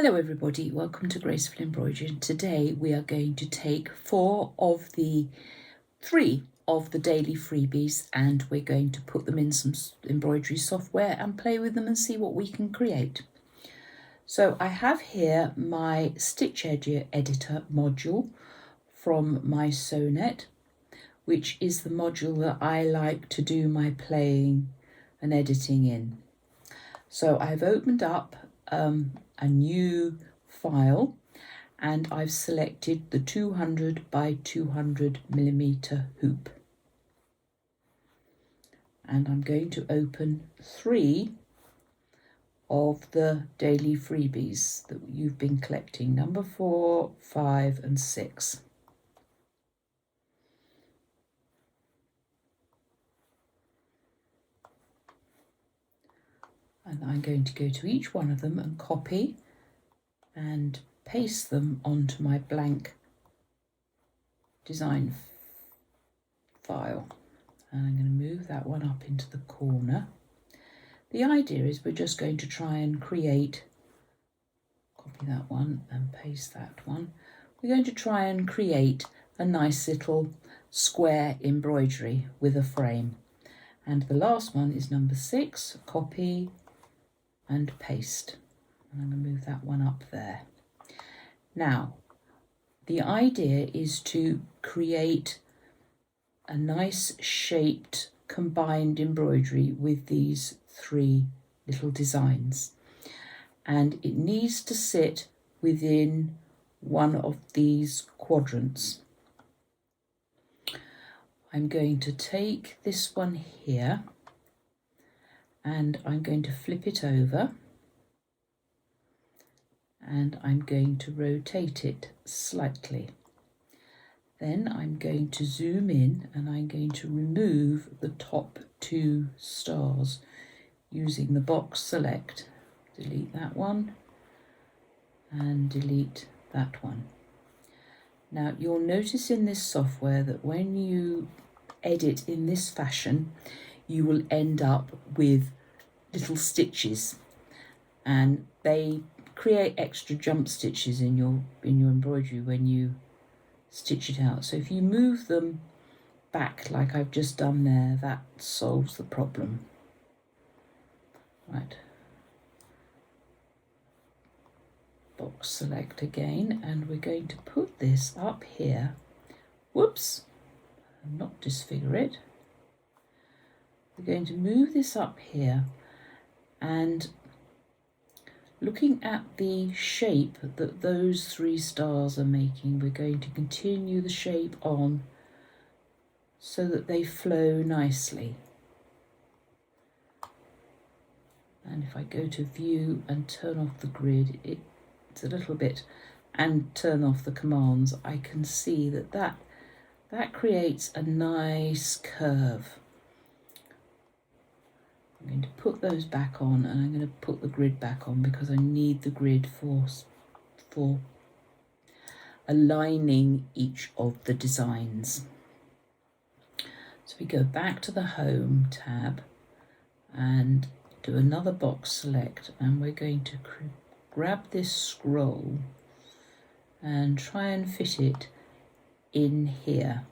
Hello everybody, welcome to Graceful Embroidery, and today we are going to take three of the daily freebies and we're going to put them in some embroidery software and play with them and see what we can create. So I have here my stitch editor module from my Sewnet, which is the module that I like to do my playing and editing in. So I've opened up a new file and I've selected the 200 by 200 millimeter hoop, and I'm going to open 3 of the daily freebies that you've been collecting, number 4, 5 and 6. And I'm going to go to each one of them and copy and paste them onto my blank design file. And I'm going to move that one up into the corner. The idea is we're just going to try and create, copy that one and paste that one. We're going to try and create a nice little square embroidery with a frame. And the last one is number 6, copy and paste. And I'm going to move that one up there. Now, the idea is to create a nice shaped combined embroidery with these 3 little designs. And it needs to sit within one of these quadrants. I'm going to take this one here and I'm going to flip it over and I'm going to rotate it slightly. Then I'm going to zoom in and I'm going to remove the top 2 stars using the box select. Delete that one and delete that one. Now you'll notice in this software that when you edit in this fashion, you will end up with little stitches, and they create extra jump stitches in your embroidery when you stitch it out. So if you move them back like I've just done there, that solves the problem. Right. Box select again, and we're going to put this up here. Whoops, not disfigure it. We're going to move this up here, and looking at the shape that those 3 stars are making, we're going to continue the shape on so that they flow nicely. And if I go to view and turn off the grid, it's a little bit, and turn off the commands, I can see that creates a nice curve. I'm going to put those back on, and I'm going to put the grid back on because I need the grid for aligning each of the designs. So we go back to the Home tab and do another box select, and we're going to grab this scroll and try and fit it in here.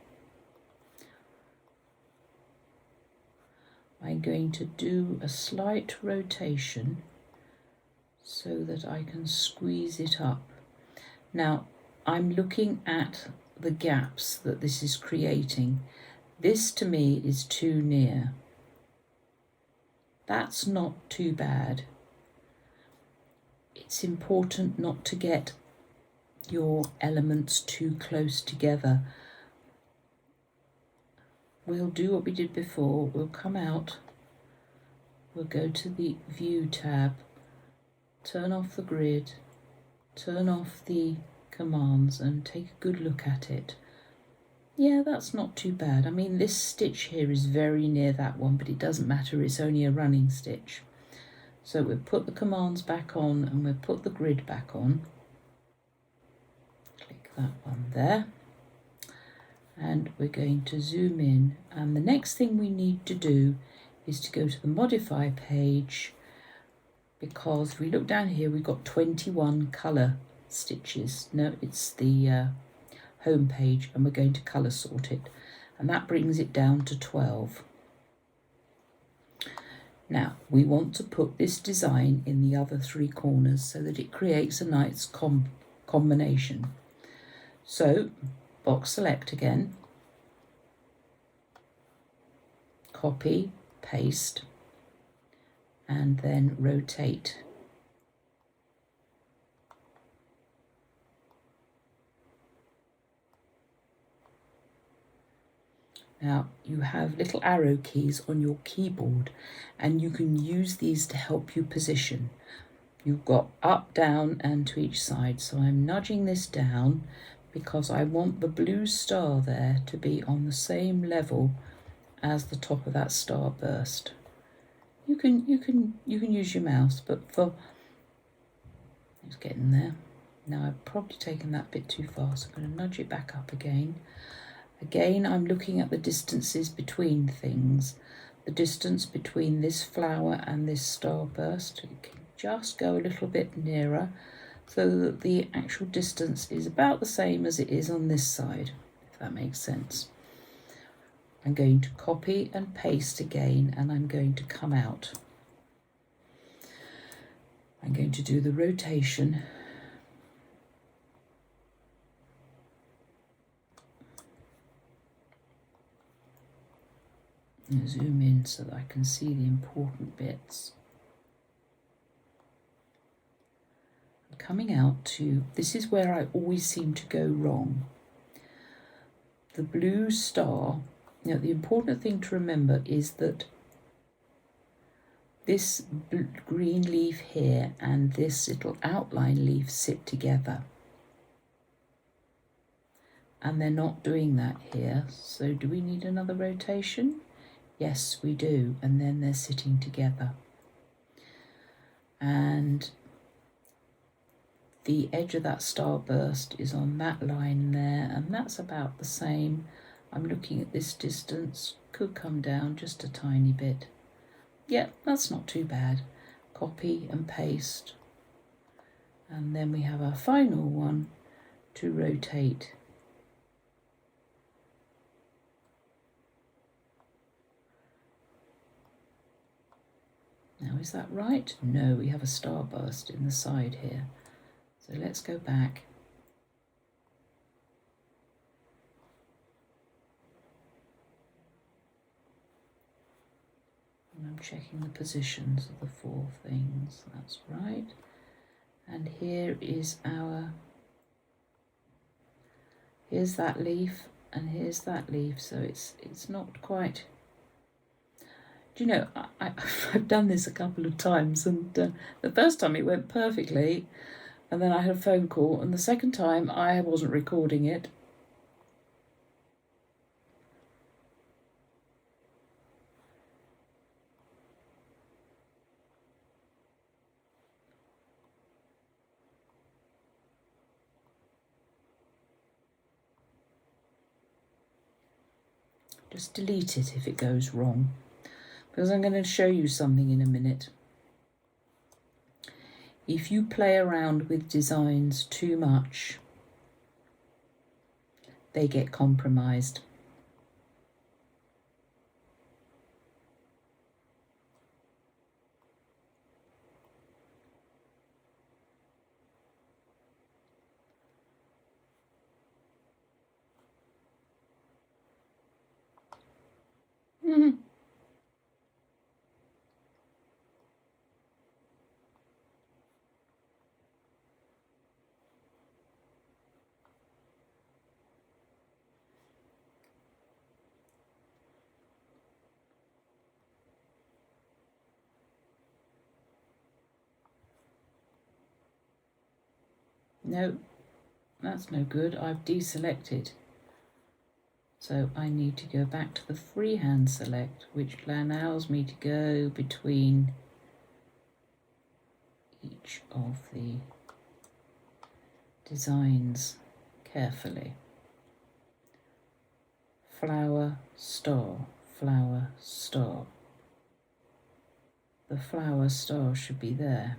I'm going to do a slight rotation so that I can squeeze it up. Now, I'm looking at the gaps that this is creating. This to me is too near. That's not too bad. It's important not to get your elements too close together. We'll do what we did before. We'll come out, we'll go to the View tab, turn off the grid, turn off the commands and take a good look at it. Yeah, that's not too bad. I mean, this stitch here is very near that one, but it doesn't matter, it's only a running stitch. So we'll put the commands back on and we'll put the grid back on. Click that one there. And we're going to zoom in, and the next thing we need to do is to go to the modify page, because if we look down here, we've got 21 colour stitches. No, it's the home page, and we're going to colour sort it, and that brings it down to 12. Now we want to put this design in the other 3 corners so that it creates a nice combination. So box select again, copy, paste, and then rotate. Now you have little arrow keys on your keyboard, and you can use these to help you position. You've got up, down, and to each side. So I'm nudging this down because I want the blue star there to be on the same level as the top of that star burst. You can use your mouse, but for it's getting there. Now I've probably taken that bit too far, so I'm going to nudge it back up again. Again, I'm looking at the distances between things. The distance between this flower and this starburst. You can just go a little bit nearer so that the actual distance is about the same as it is on this side, if that makes sense. I'm going to copy and paste again, and I'm going to come out. I'm going to do the rotation. And zoom in so that I can see the important bits. I'm coming out to, this is where I always seem to go wrong. The blue star, now the important thing to remember is that this green leaf here and this little outline leaf sit together. And they're not doing that here. So do we need another rotation? Yes, we do, and then they're sitting together. And the edge of that starburst is on that line there, and that's about the same. I'm looking at this distance, could come down just a tiny bit. Yeah, that's not too bad. Copy and paste. And then we have our final one to rotate. Now, is that right? No, we have a starburst in the side here. So let's go back. And I'm checking the positions of the 4 things. That's right. And here is our, here's that leaf and here's that leaf. So it's not quite. Do you know, I've done this a couple of times, and the first time it went perfectly, and then I had a phone call, and the second time I wasn't recording it. Just delete it if it goes wrong, because I'm going to show you something in a minute. If you play around with designs too much, they get compromised. No, that's no good. I've deselected. So I need to go back to the freehand select, which allows me to go between each of the designs carefully. Flower, star, flower, star. the flower star should be there.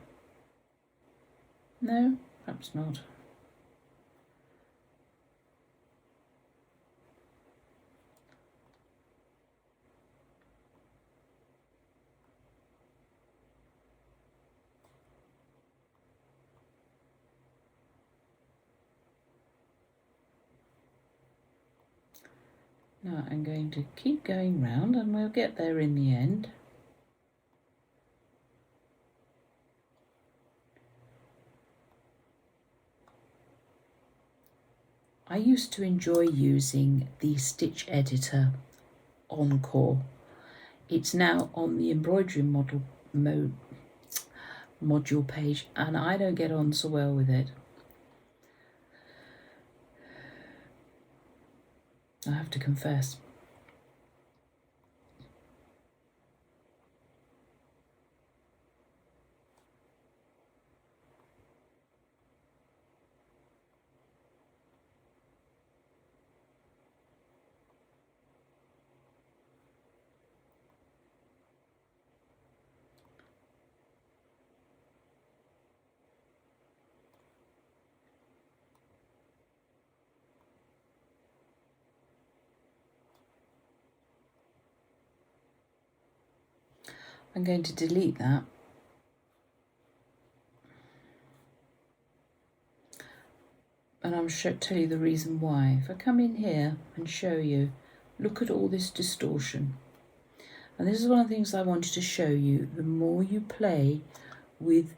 No, perhaps not. Now I'm going to keep going round and we'll get there in the end. I used to enjoy using the stitch editor Encore. It's now on the embroidery module page and I don't get on so well with it. I have to confess. I'm going to delete that. And I'm sure tell you the reason why. If I come in here and show you, look at all this distortion. And this is one of the things I wanted to show you. The more you play with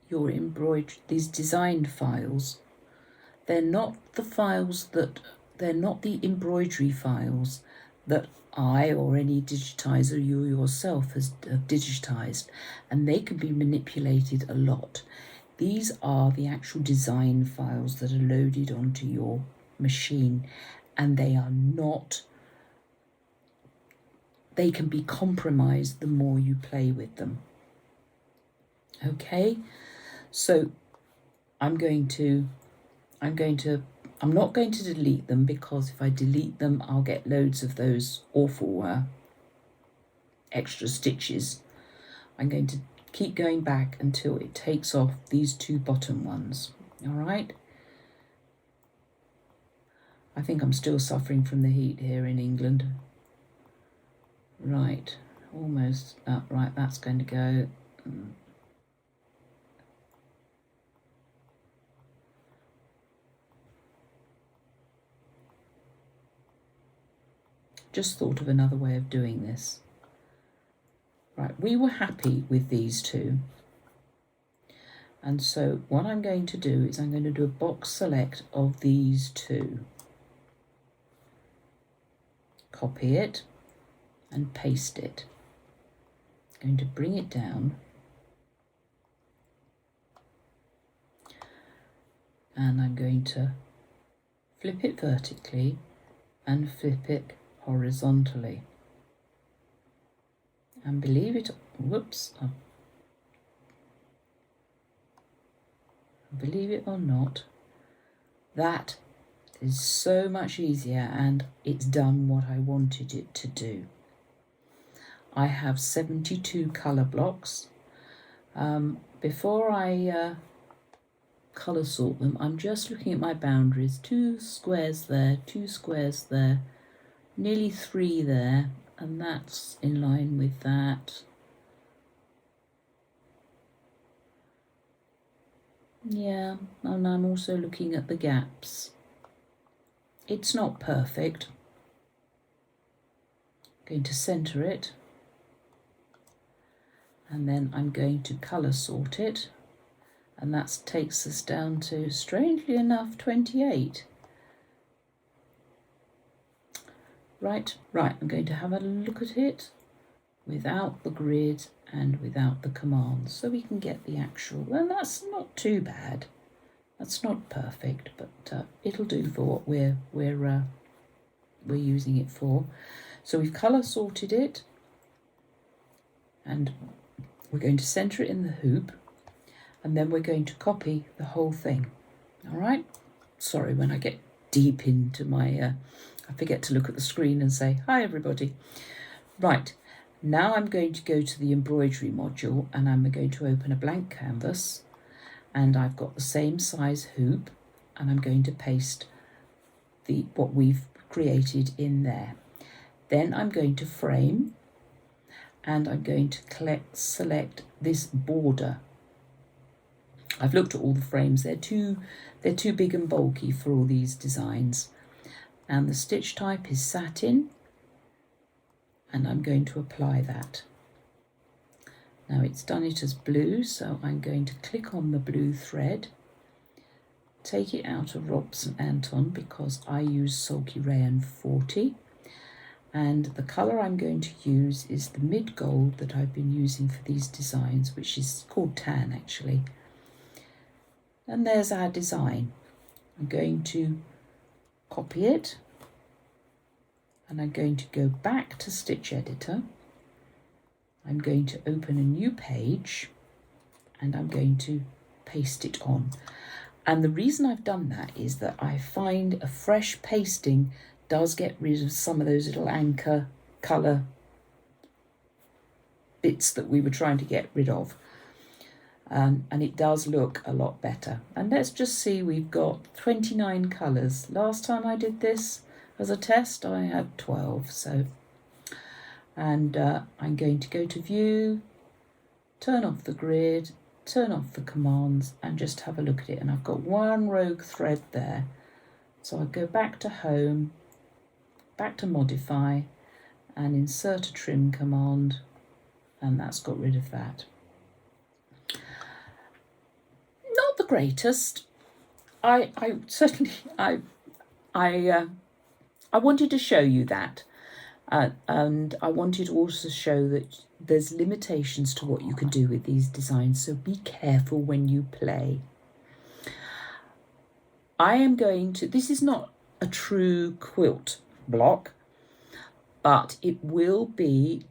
your embroidery, these designed files, they're not the embroidery files that I or any digitizer, you yourself, have digitized, and they can be manipulated a lot. These are the actual design files that are loaded onto your machine, and they are not, they can be compromised the more you play with them. Okay, so I'm not going to delete them, because if I delete them, I'll get loads of those awful extra stitches. I'm going to keep going back until it takes off these two bottom ones. All right. I think I'm still suffering from the heat here in England. Right, almost. Right, that's going to go. Just thought of another way of doing this. Right, we were happy with these two. And so what I'm going to do is I'm going to do a box select of these two. Copy it and paste it. I'm going to bring it down. And I'm going to flip it vertically and flip it horizontally. And believe it, believe it or not, that is so much easier, and it's done what I wanted it to do. I have 72 colour blocks. Before I colour sort them, I'm just looking at my boundaries. 2 squares there, 2 squares there, nearly 3 there, and that's in line with that. Yeah, and I'm also looking at the gaps. It's not perfect. I'm going to centre it, and then I'm going to colour sort it, and that takes us down to, strangely enough, 28. Right, I'm going to have a look at it without the grid and without the commands, so we can get the actual, and that's not too bad. That's not perfect, but it'll do for what we're using it for. So we've colour sorted it, and we're going to centre it in the hoop, and then we're going to copy the whole thing. All right. Sorry, when I get deep into my I forget to look at the screen and say, hi everybody. Right, Now I'm going to go to the embroidery module and I'm going to open a blank canvas, and I've got the same size hoop, and I'm going to paste what we've created in there. Then I'm going to frame, and I'm going to select this border. I've looked at all the frames, they're too big and bulky for all these designs. And the stitch type is satin, and I'm going to apply that. Now it's done it as blue, so I'm going to click on the blue thread, take it out of Robson Anton because I use Sulky Rayon 40, and the colour I'm going to use is the mid gold that I've been using for these designs, which is called tan actually. And there's our design. I'm going to copy it, and I'm going to go back to Stitch Editor. I'm going to open a new page, and I'm going to paste it on. And the reason I've done that is that I find a fresh pasting does get rid of some of those little anchor colour bits that we were trying to get rid of. And it does look a lot better. And let's just see, we've got 29 colours. Last time I did this as a test, I had 12. So, and I'm going to go to View, turn off the grid, turn off the commands, and just have a look at it. And I've got one rogue thread there. So I'll go back to Home, back to Modify, and insert a trim command, and that's got rid of that. Not the greatest. I certainly wanted to show you that, and I wanted to also show that there's limitations to what you can do with these designs, so be careful when you play. I am going to, this is not a true quilt block, but it will be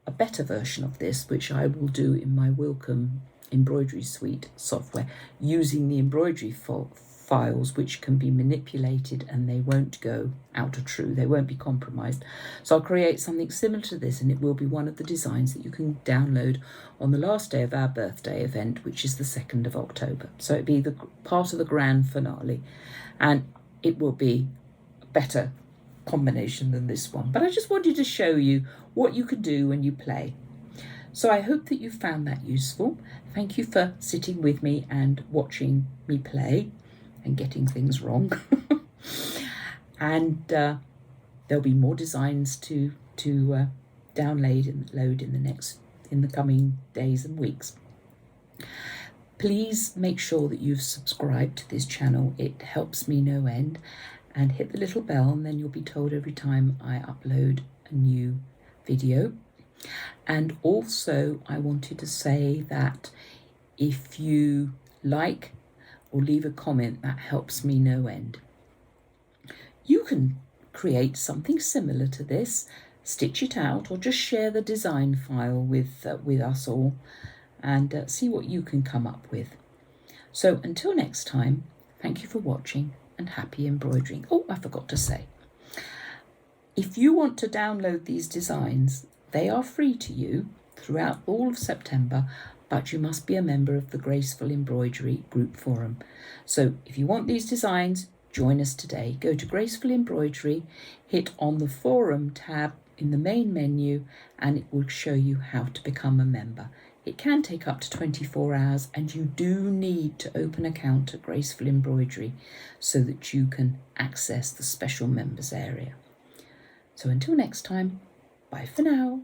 a better version of this, which I will do in my Wilcom embroidery suite software using the embroidery files, which can be manipulated and they won't go out of true, they won't be compromised. So I'll create something similar to this, and it will be one of the designs that you can download on the last day of our birthday event, which is the 2nd of October. So it'll be the part of the grand finale, and it will be a better combination than this one. But I just wanted to show you what you can do when you play. So I hope that you found that useful. Thank you for sitting with me and watching me play and getting things wrong. And there'll be more designs to download and load in the coming days and weeks. Please make sure that you've subscribed to this channel. It helps me no end. And hit the little bell, and then you'll be told every time I upload a new video. And also I wanted to say that if you like or leave a comment, that helps me no end. You can create something similar to this, stitch it out, or just share the design file with us all, and see what you can come up with. So until next time, thank you for watching and happy embroidering. Oh, I forgot to say, if you want to download these designs, they are free to you throughout all of September, but you must be a member of the Graceful Embroidery group forum. So if you want these designs, join us today. Go to Graceful Embroidery, hit on the forum tab in the main menu, and it will show you how to become a member. It can take up to 24 hours, and you do need to open an account at Graceful Embroidery so that you can access the special members area. So until next time, bye for now.